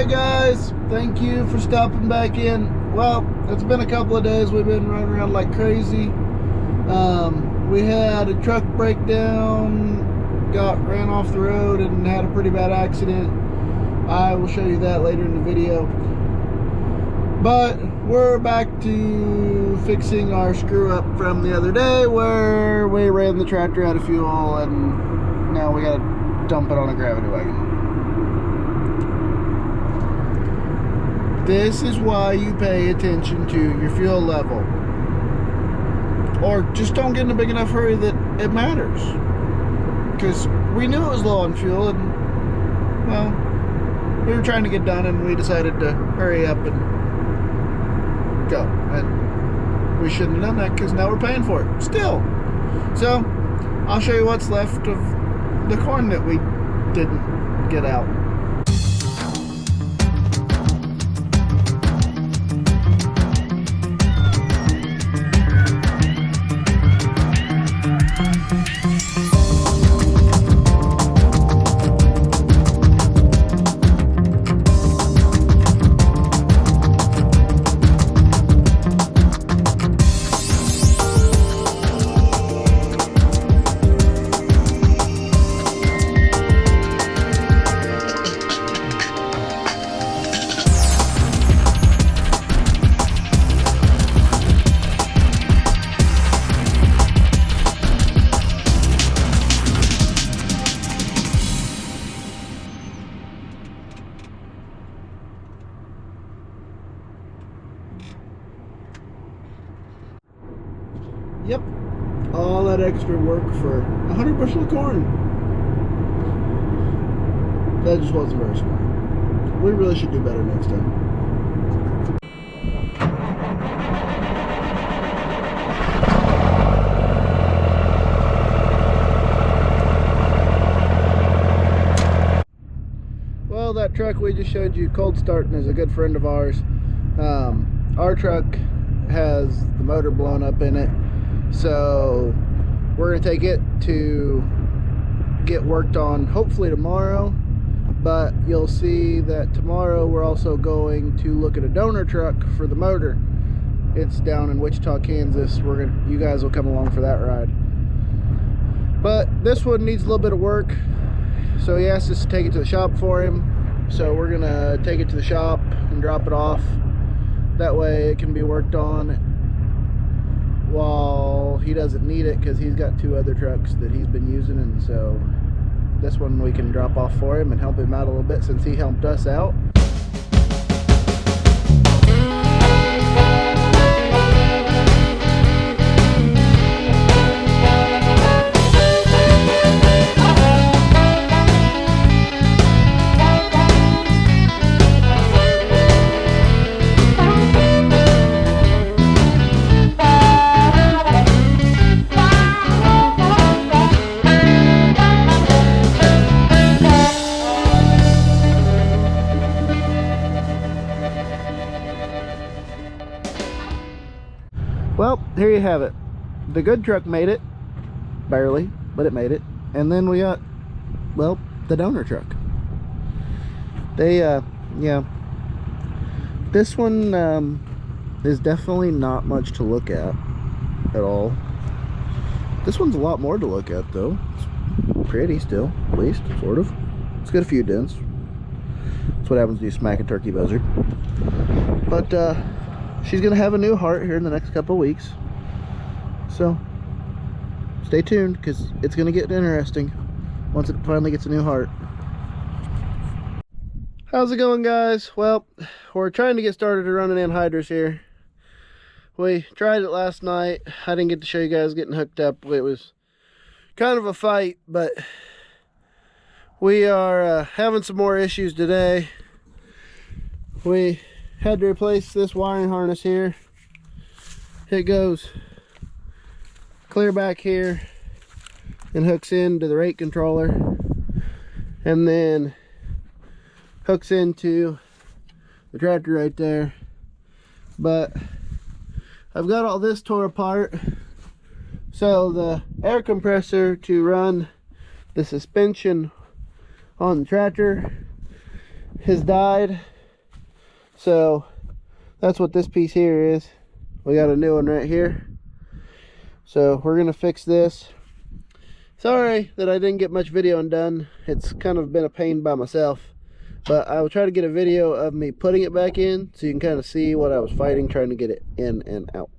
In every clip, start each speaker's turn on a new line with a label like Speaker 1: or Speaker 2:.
Speaker 1: Hey guys, thank you for stopping back in. Well, it's been a couple of days. We've been running around like crazy. We had a truck breakdown, ran off the road and had a pretty bad accident. I will show you that later in the video. But we're back to fixing our screw up from the other day where we ran the tractor out of fuel and now we gotta dump it on a gravity wagon. This is why you pay attention to your fuel level. Or just don't get in a big enough hurry that it matters. Because we knew it was low on fuel and, well, we were trying to get done and we decided to hurry up and go. And we shouldn't have done that because now we're paying for it still. So, I'll show you what's left of the corn that we didn't get out. Yep, all that extra work for 100 bushel of corn. That just wasn't very smart. We really should do better next time. Well, that truck we just showed you cold starting is a good friend of ours. Our truck has the motor blown up in it. So we're going to take it to get worked on hopefully tomorrow, but you'll see that tomorrow we're also going to look at a donor truck for the motor. It's down in Wichita, Kansas. You guys will come along for that ride. But this one needs a little bit of work, so he asked us to take it to the shop for him. So we're going to take it to the shop and drop it off. That way it can be worked on while he doesn't need it, because he's got two other trucks that he's been using, and so this one we can drop off for him and help him out a little bit since he helped us out. Well, here you have it. The good truck made it. Barely, but it made it. And then we got, well, the donor truck. They, yeah. This one is definitely not much to look at all. This one's a lot more to look at, though. It's pretty still, at least, sort of. It's got a few dents. That's what happens when you smack a turkey buzzard. But, she's gonna have a new heart here in the next couple of weeks, so stay tuned because it's gonna get interesting once it finally gets a new heart. How's it going, guys? Well, we're trying to get started running anhydrous here. We tried it last night. I didn't get to show you guys getting hooked up. It was kind of a fight, but we are having some more issues today. We had to replace this wiring harness here. It goes clear back here and hooks into the rate controller, and then hooks into the tractor right there. But I've got all this tore apart, so the air compressor to run the suspension on the tractor has died, So that's what this piece here is. We got a new one right here. So we're gonna fix this. Sorry that I didn't get much video done. It's kind of been a pain by myself, but I will try to get a video of me putting it back in so you can kind of see what I was fighting trying to get it in and out.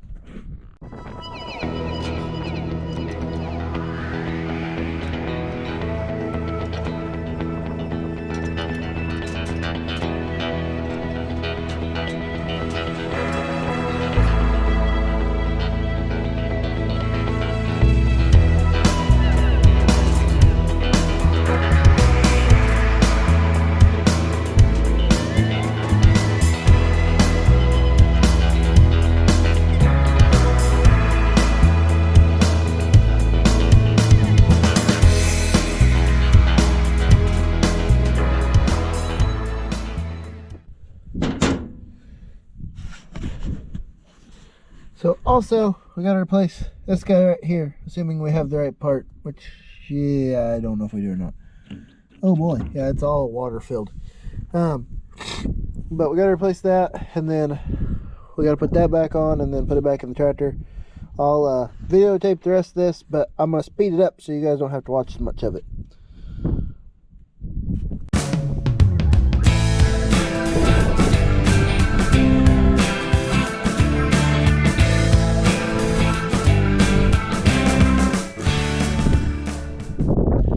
Speaker 1: So also, we gotta replace this guy right here, assuming we have the right part, which, yeah, I don't know if we do or not. Oh boy, yeah, it's all water filled. But we gotta replace that, and then we gotta put that back on, and then put it back in the tractor. I'll videotape the rest of this, but I'm gonna speed it up so you guys don't have to watch as much of it.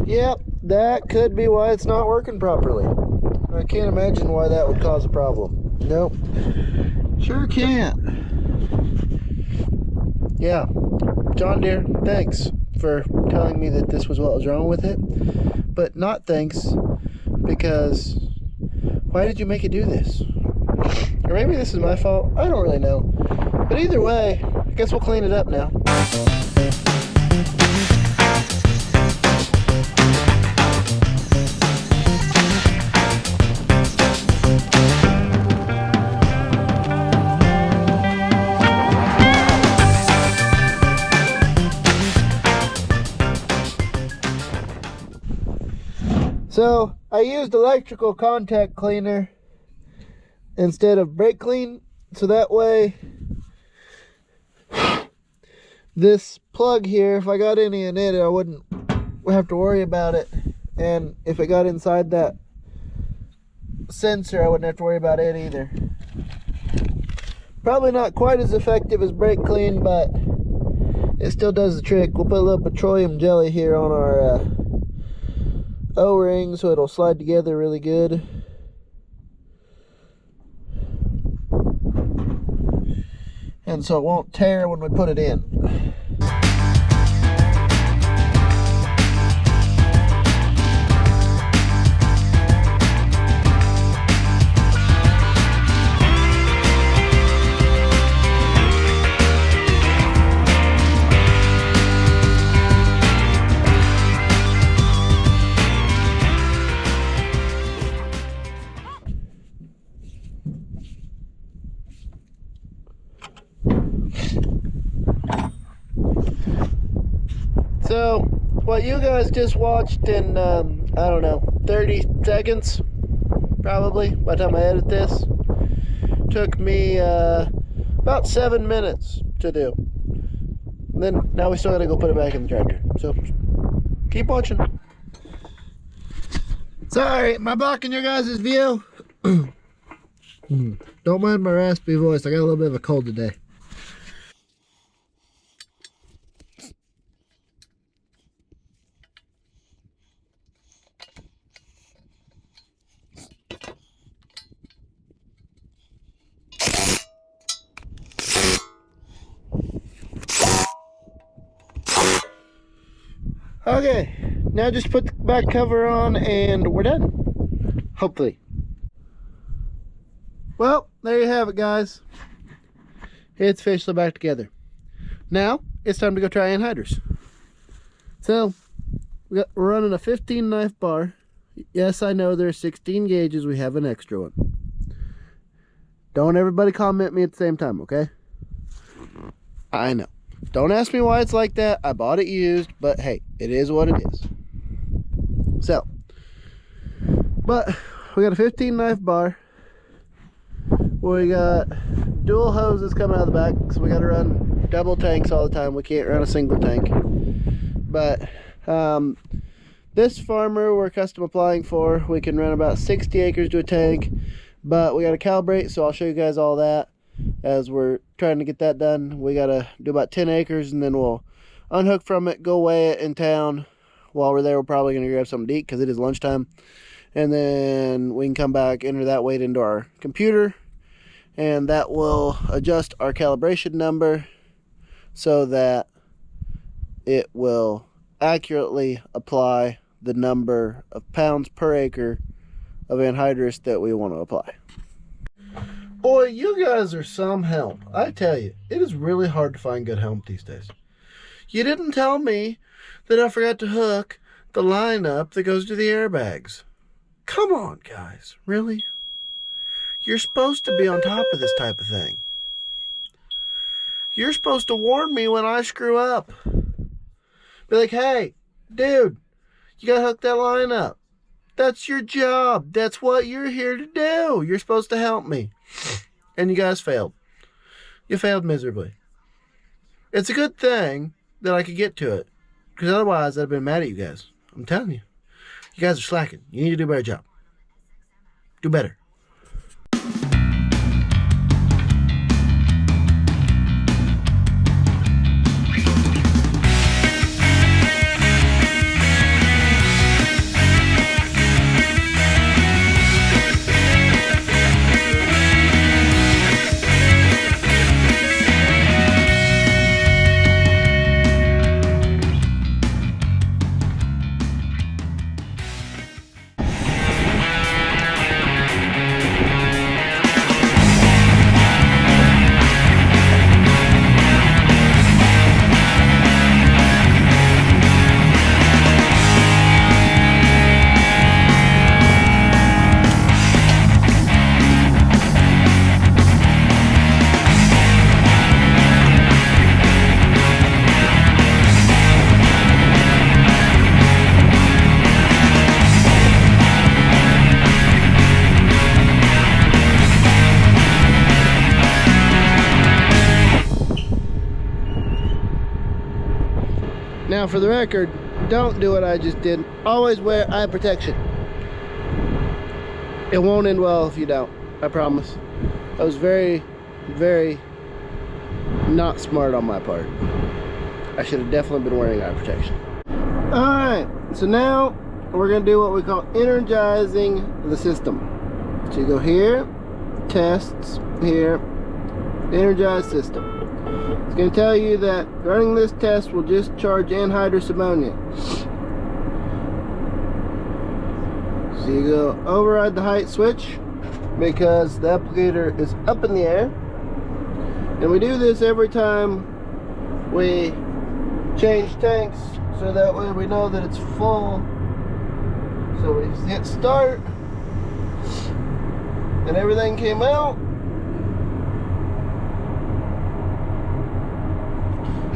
Speaker 1: Yep, that could be why it's not working properly. I can't imagine why that would cause a problem. Nope. Sure can't. Yeah. John Deere, thanks for telling me that this was what was wrong with it. But not thanks, because why did you make it do this? Or maybe this is my fault. I don't really know. But either way, I guess we'll clean it up now. So I used electrical contact cleaner instead of brake clean, so that way this plug here, if I got any in it, I wouldn't have to worry about it. And if it got inside that sensor, I wouldn't have to worry about it either. Probably not quite as effective as brake clean, but it still does the trick. We'll put a little petroleum jelly here on our O-ring so it'll slide together really good. And so it won't tear when we put it in. So, what you guys just watched in, I don't know, 30 seconds, probably, by the time I edit this, took me about 7 minutes to do. And then, now we still gotta go put it back in the tractor. So, keep watching. Sorry, am I blocking your guys' view? Don't mind my raspy voice, I got a little bit of a cold today. Okay, now just put the back cover on and we're done. Hopefully. Well, there you have it, guys. It's officially back together. Now, it's time to go try anhydrous. So, we're running a 15 knife bar. Yes, I know there's 16 gauges. We have an extra one. Don't everybody comment me at the same time, okay? I know. Don't ask me why it's like that. I bought it used, but hey, it is what it is. So, but we got a 15 knife bar. We got dual hoses coming out of the back, so we got to run double tanks all the time. We can't run a single tank. But this farmer we're custom applying for, we can run about 60 acres to a tank, but we got to calibrate, so I'll show you guys all that as we're trying to get that done. We got to do about 10 acres, and then we'll unhook from it, go weigh it in town. While we're there, we're probably going to grab something to eat because it is lunchtime. And then we can come back, enter that weight into our computer, and that will adjust our calibration number so that it will accurately apply the number of pounds per acre of anhydrous that we want to apply. Boy, you guys are some help. I tell you, it is really hard to find good help these days. You didn't tell me that I forgot to hook the line up that goes to the airbags. Come on, guys. Really? You're supposed to be on top of this type of thing. You're supposed to warn me when I screw up. Be like, hey, dude, you gotta hook that line up. That's your job. That's what you're here to do. You're supposed to help me. And you guys failed. You failed miserably. It's a good thing that I could get to it, because otherwise I'd have been mad at you guys. I'm telling you. You guys are slacking. You need to do a better job. Do better. Now, for the record, don't do what I just did. Always wear eye protection. It won't end well if you don't. I promise. I was very, very not smart on my part. I should have definitely been wearing eye protection. Alright, so now we're going to do what we call energizing the system. So you go here, tests, here, energize system. It's going to tell you that running this test will discharge anhydrous ammonia. So you go override the height switch because the applicator is up in the air. And we do this every time we change tanks, so that way we know that it's full. So we hit start and everything came out.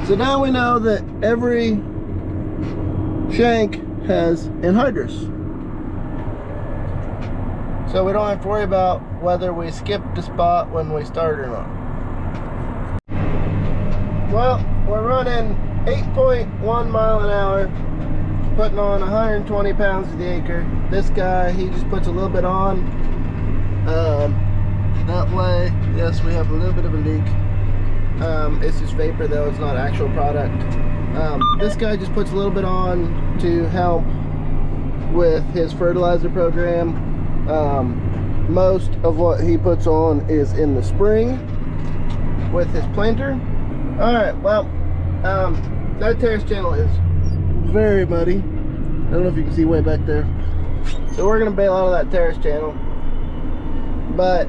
Speaker 1: So now we know that every shank has anhydrous. So we don't have to worry about whether we skipped a spot when we start or not. Well, we're running 8.1 mile an hour, putting on 120 pounds to the acre. This guy, he just puts a little bit on. That way, yes, we have a little bit of a leak. It's just vapor though, it's not actual product. This guy just puts a little bit on to help with his fertilizer program. Most of what he puts on is in the spring with his planter. Alright, well, that terrace channel is very muddy. I don't know if you can see way back there. So we're gonna bail out of that terrace channel. But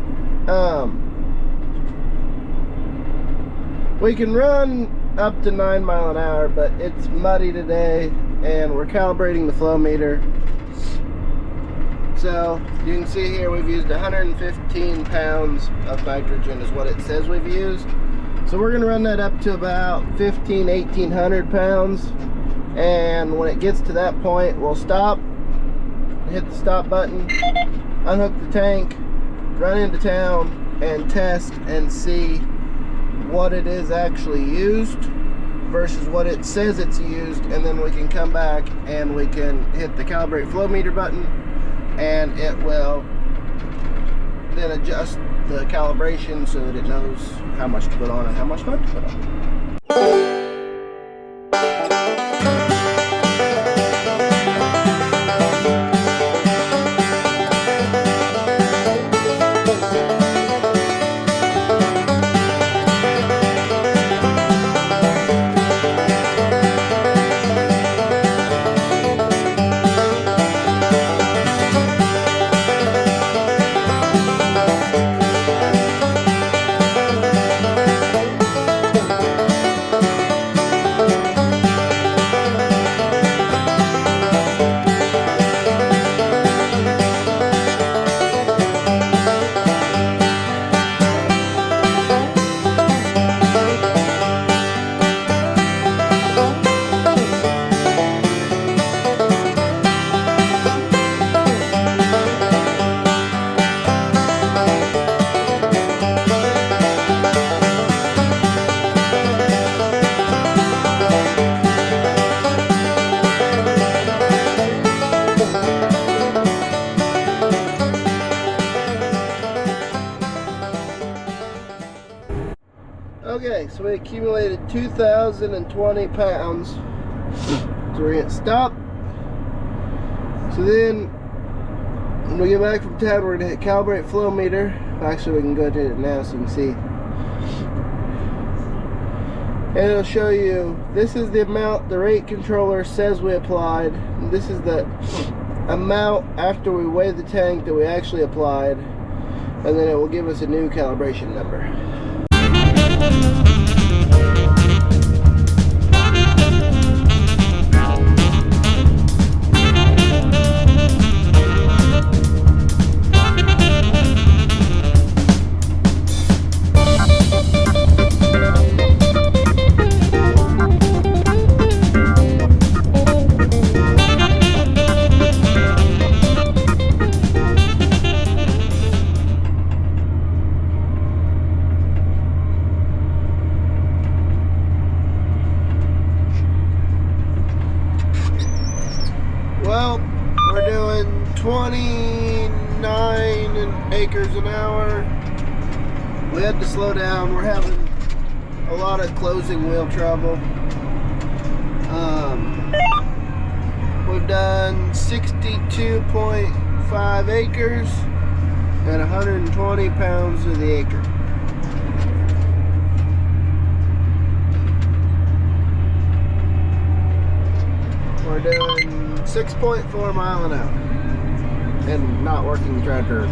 Speaker 1: we can run up to 9 mile an hour, but it's muddy today and we're calibrating the flow meter. So you can see here we've used 115 pounds of nitrogen is what it says we've used. So we're gonna run that up to about 1800 pounds. And when it gets to that point, we'll stop, hit the stop button, unhook the tank, run into town, and test and see what it is actually used versus what it says it's used, and then we can come back and we can hit the calibrate flow meter button, and it will then adjust the calibration so that it knows how much to put on and how much not to put on. Okay, so we accumulated 2,020 pounds. So we're gonna stop. So then, when we get back from town, we're gonna hit calibrate flow meter. Actually, we can go to it now so you can see. And it'll show you, this is the amount the rate controller says we applied. And this is the amount after we weigh the tank that we actually applied. And then it will give us a new calibration number. Well, we're doing 29 acres an hour. We had to slow down. We're having a lot of closing wheel trouble. We've done 62.5 acres at 120 pounds to the acre. We're doing 6.4 mile an hour and not working the tractor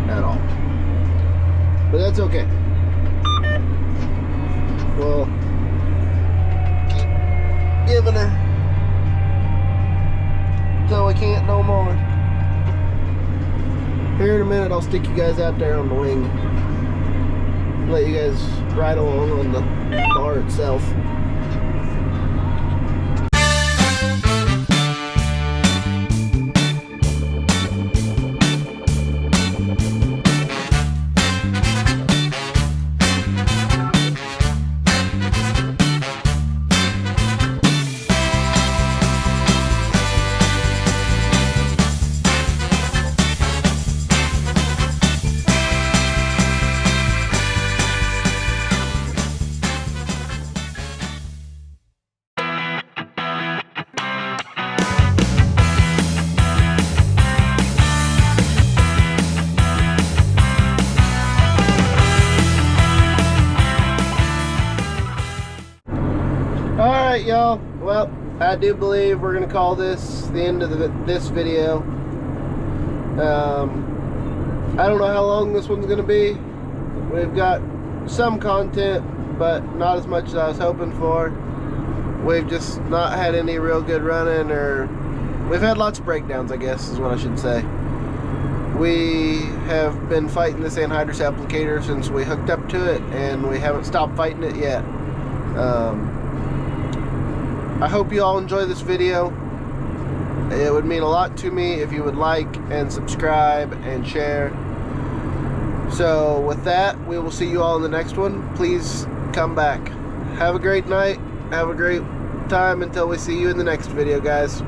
Speaker 1: at all, but that's okay. We'll keep giving her till we can't no more. Here in a minute I'll stick you guys out there on the wing, let you guys ride along on the bar itself. Alright, y'all, well, I do believe we're going to call this the end of this video. I don't know how long this one's going to be. We've got some content, but not as much as I was hoping for. We've just not had any real good running, or we've had lots of breakdowns, I guess is what I should say. We have been fighting this anhydrous applicator since we hooked up to it, and we haven't stopped fighting it yet. I hope you all enjoy this video. It would mean a lot to me if you would like and subscribe and share. So with that, we will see you all in the next one. Please come back. Have a great night. Have a great time until we see you in the next video, guys.